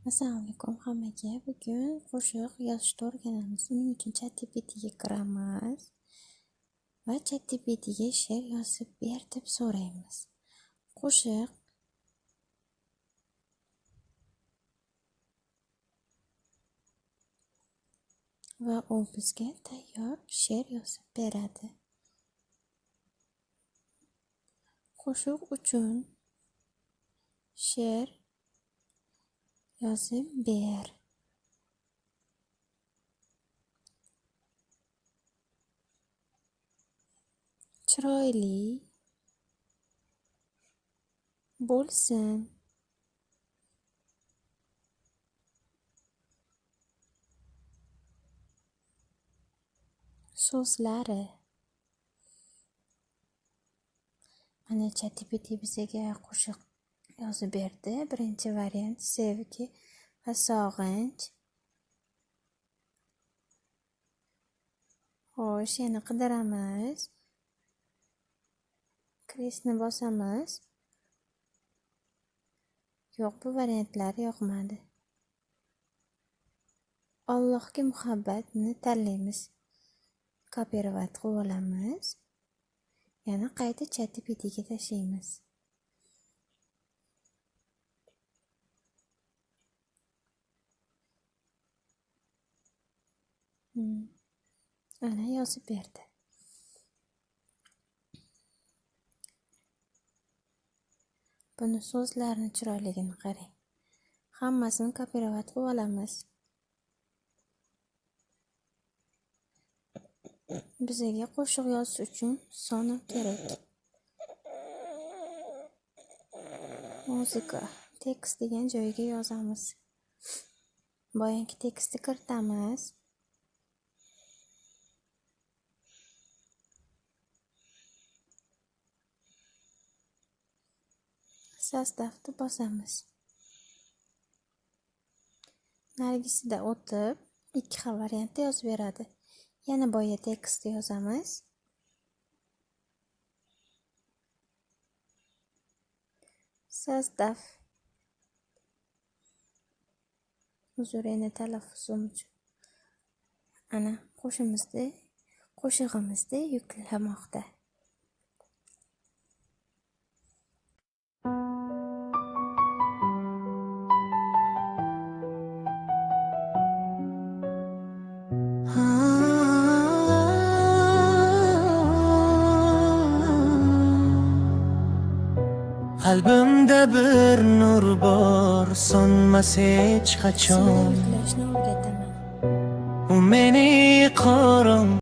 Assalomu alaykum hammaga. Bugun qo'shiq yozishni o'rganamiz. Uning uchun ChatGPTga kiramiz va ChatGPTga she'r yozib ber deb so'raymiz. Qo'shiq va u bizga tayyor she'r yozib beradi. Qo'shiq uchun she'r yozib ber. Chiroyli bo'lsin. So'zlari. Mana ChatGPT bizga qo'shiq yozib berdi. Birinchi variant sevgi va sog'inch. Xo'sh, yana qidiramiz. Krestni bosamiz. Yo'q, bu variantlar yoqmadi. Allohga muhabbatni tanlaymiz. Copyright qilib olamiz. Yana qayta ChatGPTga tashlaymiz. Ana yozib berdi. Buni so'zlarni chiroyligini qarang. Hammasini copyright qilib olamiz. Bizga qo'shiq yozish uchun son kerak. Muzika, tekst degan joyga yozamiz. Boyangi tekstni kiritamiz. Sostavni bosamiz. Narigisida o'tib, ikki xil variantda yozib beradi. Yana boya tekstni yozamiz. Sostav. Uzr, yana talaffuzim uchun. Ana qo'shig'imizni yuklamoqda. Qalbimda bir nur bor, so'nmas hech qachon. Yuklashni o'rgataman. U meni qorong